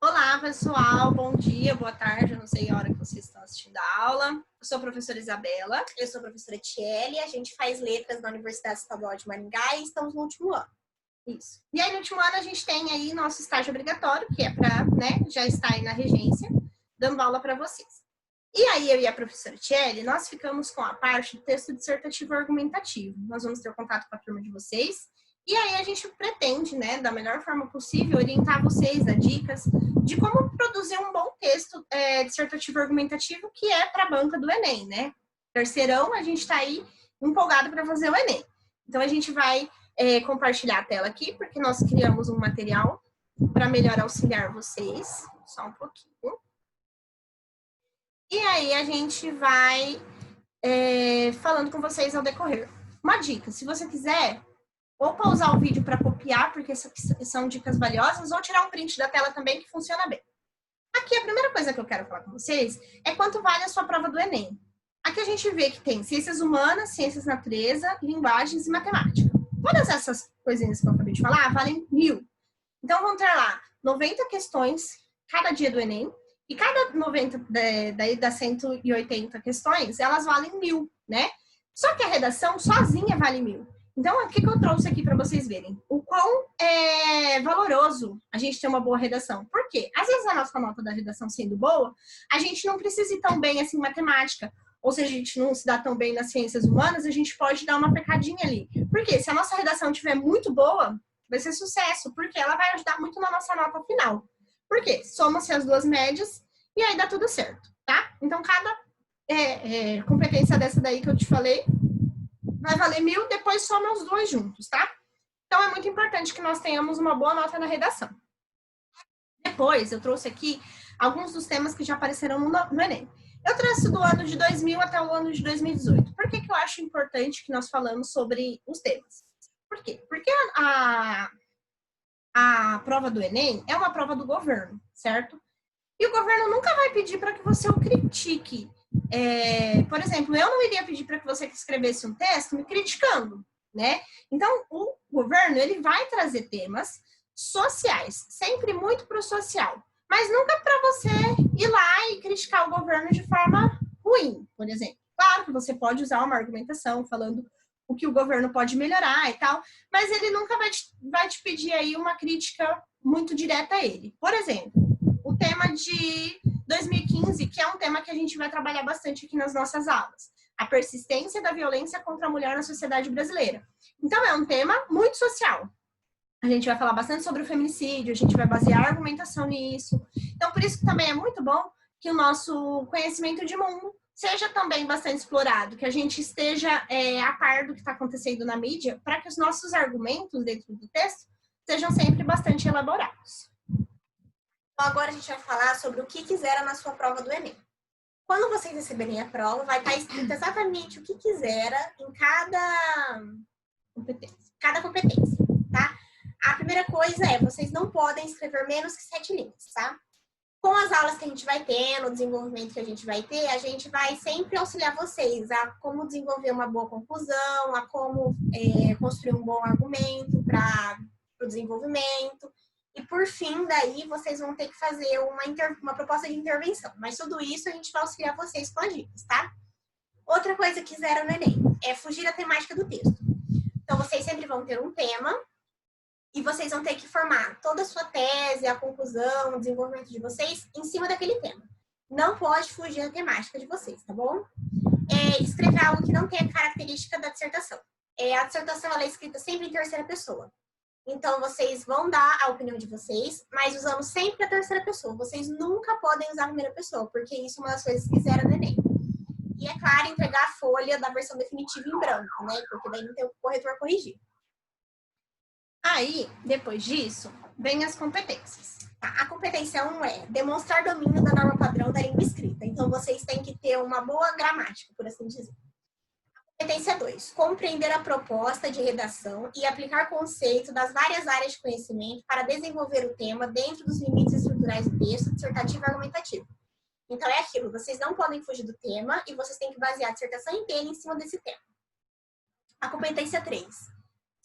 Olá, pessoal. Bom dia, boa tarde. Eu não sei a hora que vocês estão assistindo a aula. Eu sou a professora Isabela. Eu sou a professora Tiele. A gente faz letras na Universidade Estadual de Maringá e estamos no último ano. Isso. E aí, no último ano, a gente tem aí nosso estágio obrigatório, que é para, já estar aí na regência, dando aula para vocês. E aí, eu e a professora Tiele, nós ficamos com a parte do texto dissertativo argumentativo. Nós vamos ter contato com a turma de vocês. E aí, a gente pretende, da melhor forma possível, orientar vocês, dar dicas de como produzir um bom texto dissertativo argumentativo, que é para a banca do Enem, né? Terceirão, a gente está aí empolgado para fazer o Enem. Então, a gente vai compartilhar a tela aqui, porque nós criamos um material para melhor auxiliar vocês. Só um pouquinho. E aí, a gente vai falando com vocês ao decorrer. Uma dica, se você quiser, ou pausar o vídeo para copiar, porque são dicas valiosas, ou tirar um print da tela também, que funciona bem. Aqui, a primeira coisa que eu quero falar com vocês é quanto vale a sua prova do Enem. Aqui a gente vê que tem ciências humanas, ciências da natureza, linguagens e matemática. Todas essas coisinhas que eu acabei de falar valem 1000. Então, vão ter lá 90 questões cada dia do Enem, e cada 90 das 180 questões, elas valem 1000, né? Só que a redação sozinha vale 1000. Então, o que eu trouxe aqui para vocês verem? O quão é valoroso a gente ter uma boa redação. Por quê? Às vezes a nossa nota da redação sendo boa, a gente não precisa ir tão bem assim em matemática. Ou se a gente não se dá tão bem nas ciências humanas, a gente pode dar uma pecadinha ali. Por quê? Se a nossa redação estiver muito boa, vai ser sucesso, porque ela vai ajudar muito na nossa nota final. Por quê? Soma-se as duas médias e aí dá tudo certo, tá? Então, cada competência dessa daí que eu te falei vai valer 1000, depois soma os dois juntos, tá? Então, é muito importante que nós tenhamos uma boa nota na redação. Depois, eu trouxe aqui alguns dos temas que já apareceram no Enem. Eu trouxe do ano de 2000 até o ano de 2018. Por que eu acho importante que nós falamos sobre os temas? Por quê? Porque a prova do Enem é uma prova do governo, certo? E o governo nunca vai pedir para que você o critique. Por exemplo, eu não iria pedir para que você escrevesse um texto me criticando, né? Então, o governo, ele vai trazer temas sociais, sempre muito para o social, mas nunca para você ir lá e criticar o governo de forma ruim, por exemplo. Claro que você pode usar uma argumentação falando o que o governo pode melhorar e tal, mas ele nunca vai te pedir aí uma crítica muito direta a ele. Por exemplo, o tema de 2015, que é um tema que a gente vai trabalhar bastante aqui nas nossas aulas. A persistência da violência contra a mulher na sociedade brasileira. Então, é um tema muito social. A gente vai falar bastante sobre o feminicídio, a gente vai basear a argumentação nisso. Então, por isso que também é muito bom que o nosso conhecimento de mundo seja também bastante explorado, que a gente esteja a par do que está acontecendo na mídia, para que os nossos argumentos dentro do texto sejam sempre bastante elaborados. Então, agora a gente vai falar sobre o que quiseram na sua prova do Enem. Quando vocês receberem a prova, vai estar escrito exatamente o que quisera em cada competência, tá? A primeira coisa é, vocês não podem escrever menos que 7 linhas, tá? Com as aulas que a gente vai ter, no desenvolvimento que a gente vai ter, a gente vai sempre auxiliar vocês a como desenvolver uma boa conclusão, a como construir um bom argumento para o desenvolvimento. E, por fim, daí, vocês vão ter que fazer uma proposta de intervenção. Mas tudo isso a gente vai auxiliar vocês com as dicas, tá? Outra coisa que fizeram no Enem é fugir da temática do texto. Então, vocês sempre vão ter um tema e vocês vão ter que formar toda a sua tese, a conclusão, o desenvolvimento de vocês em cima daquele tema. Não pode fugir da temática de vocês, tá bom? Escrever algo que não tenha característica da dissertação. A dissertação ela é escrita sempre em terceira pessoa. Então, vocês vão dar a opinião de vocês, mas usando sempre a terceira pessoa. Vocês nunca podem usar a primeira pessoa, porque isso é uma das coisas que fizeram no Enem. E, é claro, entregar a folha da versão definitiva em branco, né? Porque daí não tem o corretor corrigir. Aí, depois disso, vem as competências. Tá? A competência 1 é demonstrar domínio da norma padrão da língua escrita. Então, vocês têm que ter uma boa gramática, por assim dizer. Competência 2, compreender a proposta de redação e aplicar conceitos das várias áreas de conhecimento para desenvolver o tema dentro dos limites estruturais do texto, dissertativo e argumentativo. Então, é aquilo, vocês não podem fugir do tema e vocês têm que basear a dissertação inteira em cima desse tema. A competência 3,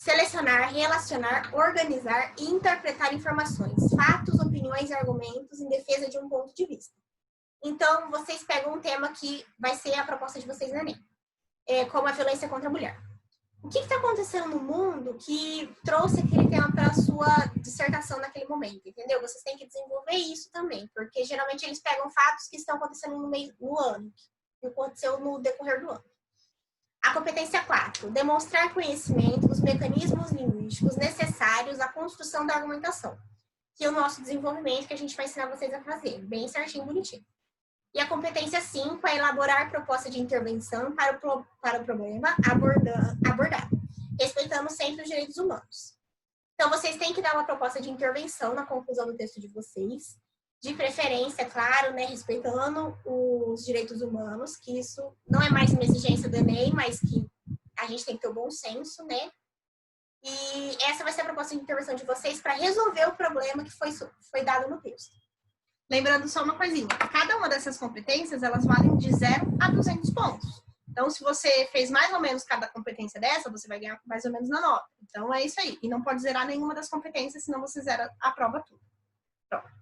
Selecionar, relacionar, organizar e interpretar informações, fatos, opiniões e argumentos em defesa de um ponto de vista. Então, vocês pegam um tema que vai ser a proposta de vocês no Enem, como a violência contra a mulher. O que está acontecendo no mundo que trouxe aquele tema para a sua dissertação naquele momento, entendeu? Vocês têm que desenvolver isso também, porque geralmente eles pegam fatos que estão acontecendo no ano, que aconteceu no decorrer do ano. A competência 4, demonstrar conhecimento dos mecanismos linguísticos necessários à construção da argumentação, que é o nosso desenvolvimento que a gente vai ensinar vocês a fazer, bem certinho, bonitinho. E a competência 5 é elaborar proposta de intervenção para o problema abordado, respeitando sempre os direitos humanos. Então, vocês têm que dar uma proposta de intervenção na conclusão do texto de vocês, de preferência, claro, né, respeitando os direitos humanos, que isso não é mais uma exigência do Enem, mas que a gente tem que ter o bom senso, né? E essa vai ser a proposta de intervenção de vocês para resolver o problema que foi dado no texto. Lembrando só uma coisinha, cada uma dessas competências, elas valem de 0 a 200 pontos. Então, se você fez mais ou menos cada competência dessa, você vai ganhar mais ou menos na nota. Então, é isso aí. E não pode zerar nenhuma das competências, senão você zera a prova tudo. Pronto.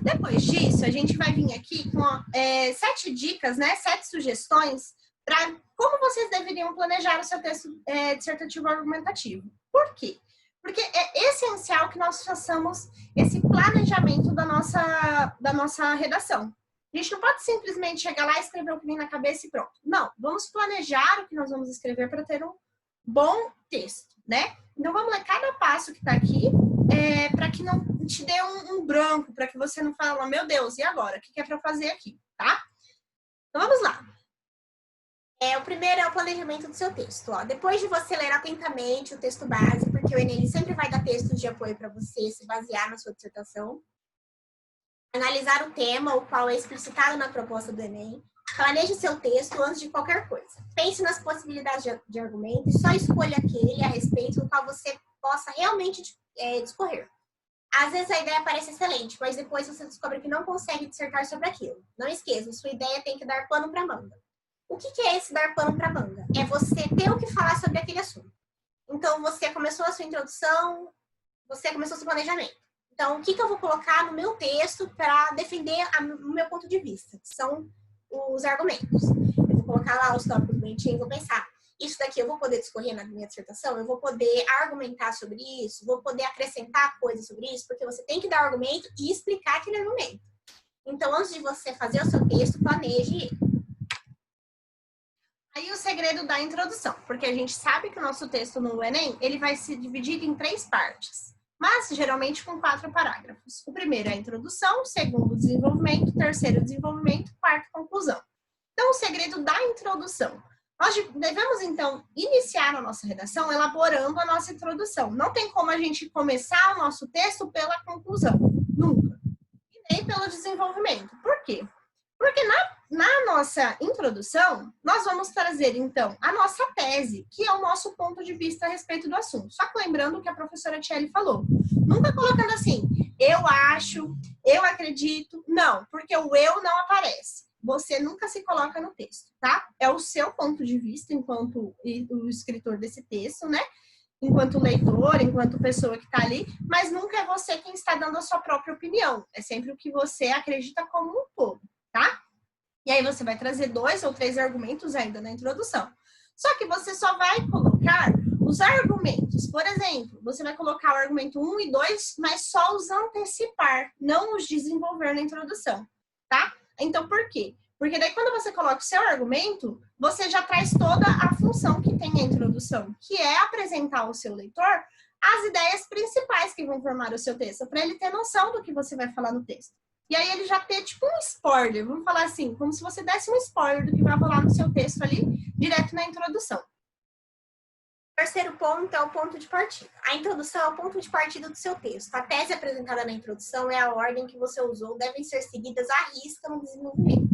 Depois disso, a gente vai vir aqui com 7 dicas, né? 7 sugestões para como vocês deveriam planejar o seu texto dissertativo argumentativo. Por quê? Porque é essencial que nós façamos esse planejamento da nossa redação. A gente não pode simplesmente chegar lá e escrever o que vem na cabeça e pronto. Não, vamos planejar o que nós vamos escrever para ter um bom texto, né? Então, vamos ler cada passo que está aqui, para que não te dê um branco, para que você não fale, meu Deus, e agora? O que é para fazer aqui, tá? Então, vamos lá. O primeiro é o planejamento do seu texto. Ó. Depois de você ler atentamente o texto base, porque o Enem sempre vai dar textos de apoio para você se basear na sua dissertação. Analisar o tema, o qual é explicitado na proposta do Enem. Planeje seu texto antes de qualquer coisa. Pense nas possibilidades de argumento e só escolha aquele a respeito do qual você possa realmente discorrer. Às vezes a ideia parece excelente, mas depois você descobre que não consegue dissertar sobre aquilo. Não esqueça, sua ideia tem que dar pano para manga. O que é esse dar pano para manga? É você ter o que falar sobre aquele assunto. Então, você começou a sua introdução, você começou o seu planejamento. Então, o que eu vou colocar no meu texto para defender o meu ponto de vista? Que são os argumentos. Eu vou colocar lá os tópicos bonitinhos, vou pensar, isso daqui eu vou poder discorrer na minha dissertação, eu vou poder argumentar sobre isso, vou poder acrescentar coisas sobre isso, porque você tem que dar argumento e explicar aquele argumento. Então, antes de você fazer o seu texto, planeje ele. Aí o segredo da introdução, porque a gente sabe que o nosso texto no Enem, ele vai se dividir em 3 partes, mas geralmente com 4 parágrafos. O primeiro é a introdução, o segundo, desenvolvimento, o terceiro, desenvolvimento, o quarto, conclusão. Então, o segredo da introdução. Nós devemos, então, iniciar a nossa redação elaborando a nossa introdução. Não tem como a gente começar o nosso texto pela conclusão, nunca. E nem pelo desenvolvimento. Por quê? Porque na nossa introdução, nós vamos trazer, então, a nossa tese, que é o nosso ponto de vista a respeito do assunto. Só que lembrando o que a professora Tchely falou. Nunca colocando assim, eu acho, eu acredito. Não, porque o eu não aparece. Você nunca se coloca no texto, tá? É o seu ponto de vista enquanto o escritor desse texto, né? Enquanto leitor, enquanto pessoa que está ali, mas nunca é você quem está dando a sua própria opinião. É sempre o que você acredita como um todo, tá? E aí você vai trazer 2 ou 3 argumentos ainda na introdução. Só que você só vai colocar os argumentos. Por exemplo, você vai colocar o argumento 1 e 2, mas só os antecipar, não os desenvolver na introdução, tá? Então, por quê? Porque daí quando você coloca o seu argumento, você já traz toda a função que tem a introdução, que é apresentar ao seu leitor as ideias principais que vão formar o seu texto, para ele ter noção do que você vai falar no texto. E aí ele já ter tipo um spoiler, vamos falar assim, como se você desse um spoiler do que vai rolar no seu texto ali, direto na introdução. O terceiro ponto é o ponto de partida. A introdução é o ponto de partida do seu texto. A tese apresentada na introdução é a ordem que você usou, devem ser seguidas à risca no desenvolvimento.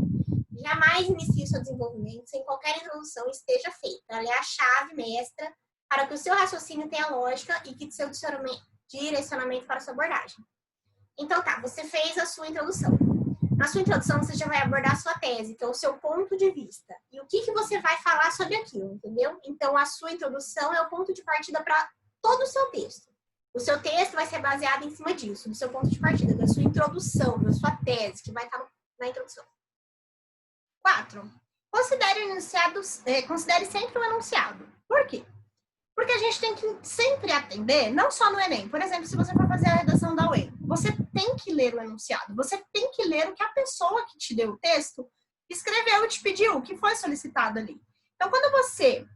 Jamais inicie seu desenvolvimento sem qualquer introdução esteja feita. Ela é a chave mestra para que o seu raciocínio tenha lógica e que o seu direcionamento para a sua abordagem. Então tá, você fez a sua introdução. Na sua introdução, você já vai abordar a sua tese, que é o seu ponto de vista. E o que você vai falar sobre aquilo, entendeu? Então, a sua introdução é o ponto de partida para todo o seu texto. O seu texto vai ser baseado em cima disso, do seu ponto de partida, da sua introdução, da sua tese, que vai estar na introdução. 4. Considere sempre o enunciado. Por quê? Porque a gente tem que sempre atender, não só no Enem. Por exemplo, se você for fazer a redação da UEM, você tem que ler o enunciado. Você tem que ler o que a pessoa que te deu o texto escreveu e te pediu, o que foi solicitado ali. Então, quando você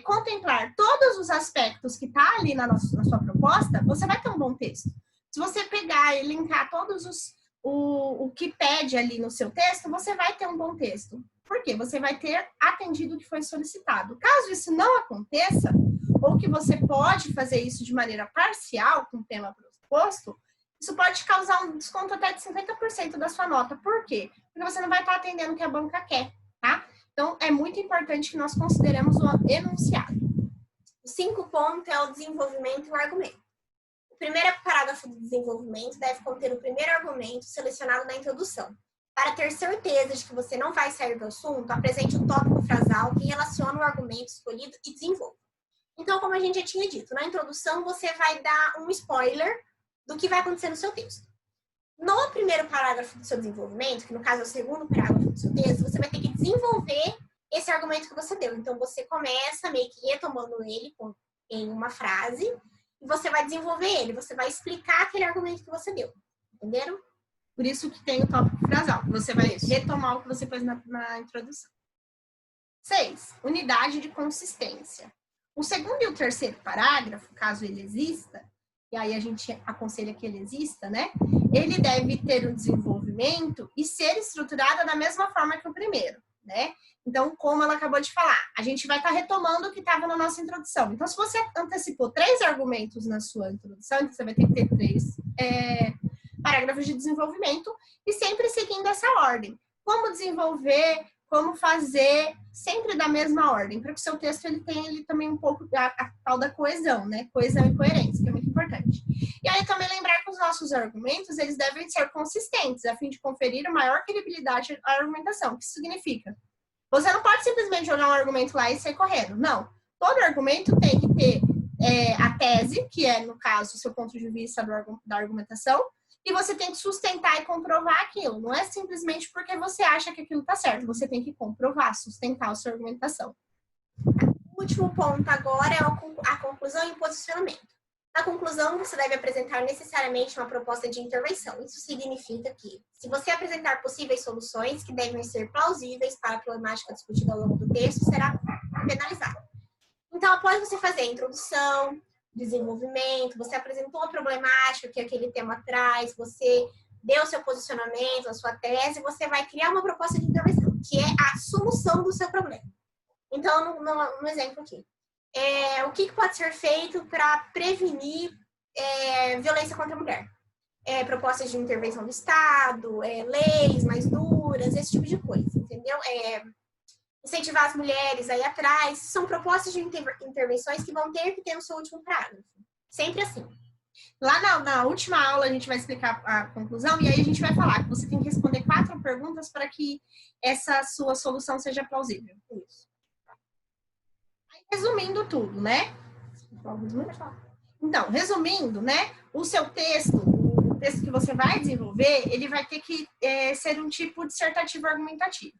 contemplar todos os aspectos que está ali na sua proposta, você vai ter um bom texto. Se você pegar e linkar todos o que pede ali no seu texto, você vai ter um bom texto. Por quê? Você vai ter atendido o que foi solicitado. Caso isso não aconteça, ou que você pode fazer isso de maneira parcial, com o tema proposto, isso pode causar um desconto até de 50% da sua nota. Por quê? Porque você não vai estar atendendo o que a banca quer, tá? Então, é muito importante que nós consideremos o enunciado. O 5 ponto é o desenvolvimento e o argumento. O primeiro parágrafo do desenvolvimento deve conter o primeiro argumento selecionado na introdução. Para ter certeza de que você não vai sair do assunto, apresente um tópico frasal que relaciona o argumento escolhido e desenvolva. Então, como a gente já tinha dito, na introdução você vai dar um spoiler do que vai acontecer no seu texto. No primeiro parágrafo do seu desenvolvimento, que no caso é o segundo parágrafo do seu texto, você vai ter que desenvolver esse argumento que você deu. Então, você começa meio que retomando ele em uma frase e você vai desenvolver ele, você vai explicar aquele argumento que você deu. Entenderam? Por isso que tem o tópico frasal. Você vai retomar o que você fez na introdução. 6. Unidade de consistência. O segundo e o terceiro parágrafo, caso ele exista, e aí a gente aconselha que ele exista, né? Ele deve ter um desenvolvimento e ser estruturado da mesma forma que o primeiro, né? Então, como ela acabou de falar, a gente vai estar retomando o que estava na nossa introdução. Então, se você antecipou 3 argumentos na sua introdução, então você vai ter que ter 3 parágrafos de desenvolvimento e sempre seguindo essa ordem. Como desenvolver, como fazer, sempre da mesma ordem, para que o seu texto ele tenha também um pouco a tal da coesão, né? Coesão e coerência, que é muito importante. E aí também lembrar que os nossos argumentos, eles devem ser consistentes, a fim de conferir maior credibilidade à argumentação. O que isso significa? Você não pode simplesmente jogar um argumento lá e sair correndo. Não. Todo argumento tem que ter a tese, que é, no caso, o seu ponto de vista da argumentação, e você tem que sustentar e comprovar aquilo. Não é simplesmente porque você acha que aquilo está certo. Você tem que comprovar, sustentar a sua argumentação. O último ponto agora é a conclusão e o posicionamento. Na conclusão, você deve apresentar necessariamente uma proposta de intervenção. Isso significa que, se você apresentar possíveis soluções que devem ser plausíveis para a problemática discutida ao longo do texto, será penalizado. Então, após você fazer a introdução, desenvolvimento, você apresentou a problemática que aquele tema traz, você deu o seu posicionamento, a sua tese, você vai criar uma proposta de intervenção, que é a solução do seu problema. Então, no exemplo aqui, o que pode ser feito para prevenir violência contra a mulher? Propostas de intervenção do Estado, leis mais duras, esse tipo de coisa, entendeu? Incentivar as mulheres aí atrás, são propostas de intervenções que vão ter que ter no seu último parágrafo. Sempre assim. Lá na última aula a gente vai explicar a conclusão e aí a gente vai falar que você tem que responder 4 perguntas para que essa sua solução seja plausível. Isso. Aí, resumindo tudo, né? Então, resumindo, né? O seu texto, o texto que você vai desenvolver, ele vai ter que ser um tipo dissertativo argumentativo.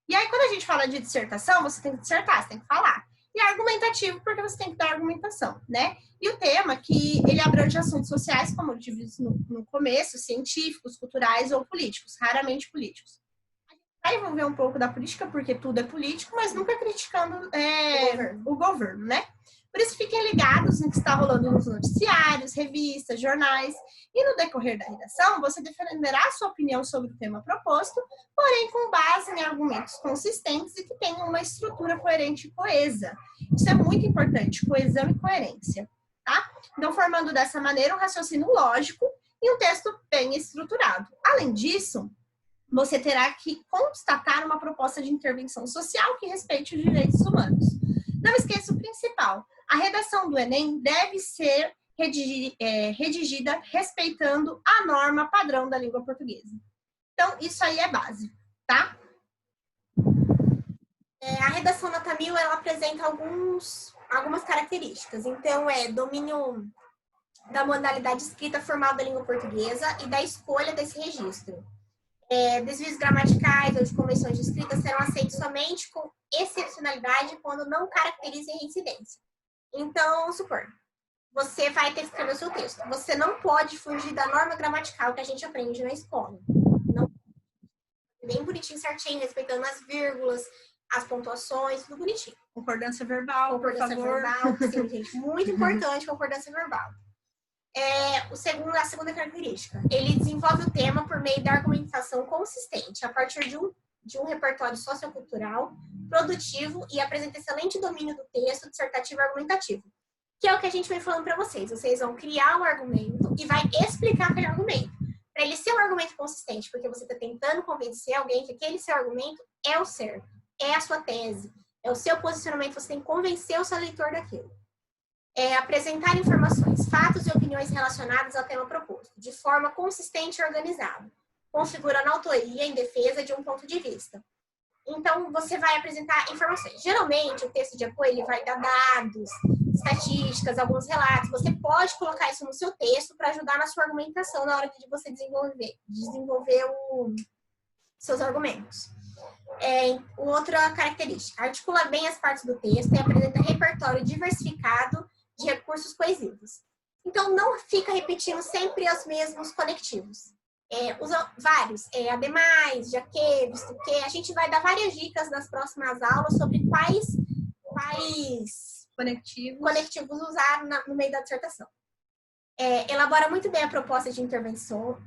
E aí, quando a gente fala de dissertação, você tem que dissertar, você tem que falar. E argumentativo, porque você tem que dar argumentação, né? E o tema que ele abrange assuntos sociais, como eu disse no começo, científicos, culturais ou políticos, raramente políticos. A gente vai envolver um pouco da política, porque tudo é político, mas nunca criticando o governo, né? Por isso, fiquem ligados no que está rolando nos noticiários, revistas, jornais. E no decorrer da redação, você defenderá a sua opinião sobre o tema proposto, porém com base em argumentos consistentes e que tenham uma estrutura coerente e coesa. Isso é muito importante, coesão e coerência, tá? Então, formando dessa maneira um raciocínio lógico e um texto bem estruturado. Além disso, você terá que constatar uma proposta de intervenção social que respeite os direitos humanos. Não esqueça o principal. A redação do Enem deve ser redigida respeitando a norma padrão da língua portuguesa. Então, isso aí é básico, tá? A redação nota 1000, ela apresenta algumas características. Então, domínio da modalidade escrita formal da língua portuguesa e da escolha desse registro. Desvios gramaticais ou de convenções de escrita serão aceitos somente com excepcionalidade quando não caracterizem reincidência. Então, vamos supor, você vai ter que escrever o seu texto. Você não pode fugir da norma gramatical que a gente aprende na escola. Não, bem bonitinho, certinho, respeitando as vírgulas, as pontuações, tudo bonitinho. Concordância verbal, por favor. Verbal, sim, gente, muito importante, concordância verbal. A segunda característica, ele desenvolve o tema por meio da argumentação consistente, a partir de um repertório sociocultural, produtivo e apresenta excelente domínio do texto dissertativo e argumentativo, que é o que a gente vem falando para vocês. Vocês vão criar um argumento e vai explicar aquele argumento. Para ele ser um argumento consistente, porque você está tentando convencer alguém que aquele seu argumento é o certo, é a sua tese, é o seu posicionamento, você tem que convencer o seu leitor daquilo. Apresentar informações, fatos e opiniões relacionadas ao tema proposto, de forma consistente e organizada, configurando autoria em defesa de um ponto de vista. Então, você vai apresentar informações. Geralmente, o texto de apoio ele vai dar dados, estatísticas, alguns relatos. Você pode colocar isso no seu texto para ajudar na sua argumentação na hora de você desenvolver os seus argumentos. Outra característica, articula bem as partes do texto e apresenta repertório diversificado de recursos coesivos. Então, não fica repetindo sempre os mesmos conectivos. Usa vários, ademais, já que, visto que. A gente vai dar várias dicas nas próximas aulas sobre quais conectivos usar no meio da dissertação. Elabora muito bem a proposta de intervenção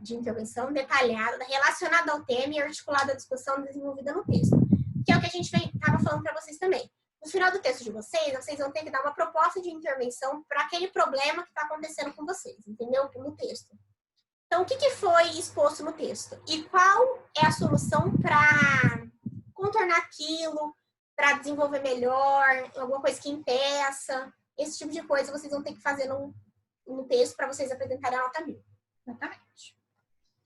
detalhada, relacionada ao tema e articulada à discussão desenvolvida no texto, que é o que a gente estava falando para vocês também. No final do texto de vocês vão ter que dar uma proposta de intervenção para aquele problema que está acontecendo com vocês, entendeu? No texto. Então, o que foi exposto no texto? E qual é a solução para contornar aquilo, para desenvolver melhor, alguma coisa que impeça? Esse tipo de coisa vocês vão ter que fazer no texto para vocês apresentarem a nota 1000. Exatamente.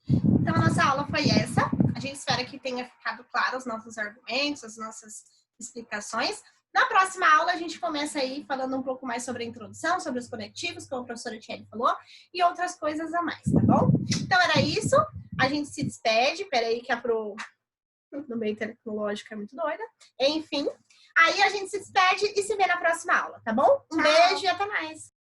Então, a nossa aula foi essa. A gente espera que tenha ficado claro os nossos argumentos, as nossas explicações. Na próxima aula, a gente começa aí falando um pouco mais sobre a introdução, sobre os conectivos, como a professora Thierry falou, e outras coisas a mais, tá bom? Então, era isso. A gente se despede. Peraí que a Pro, no meio tecnológico, é muito doida. Enfim, aí a gente se despede e se vê na próxima aula, tá bom? Um beijo e até mais.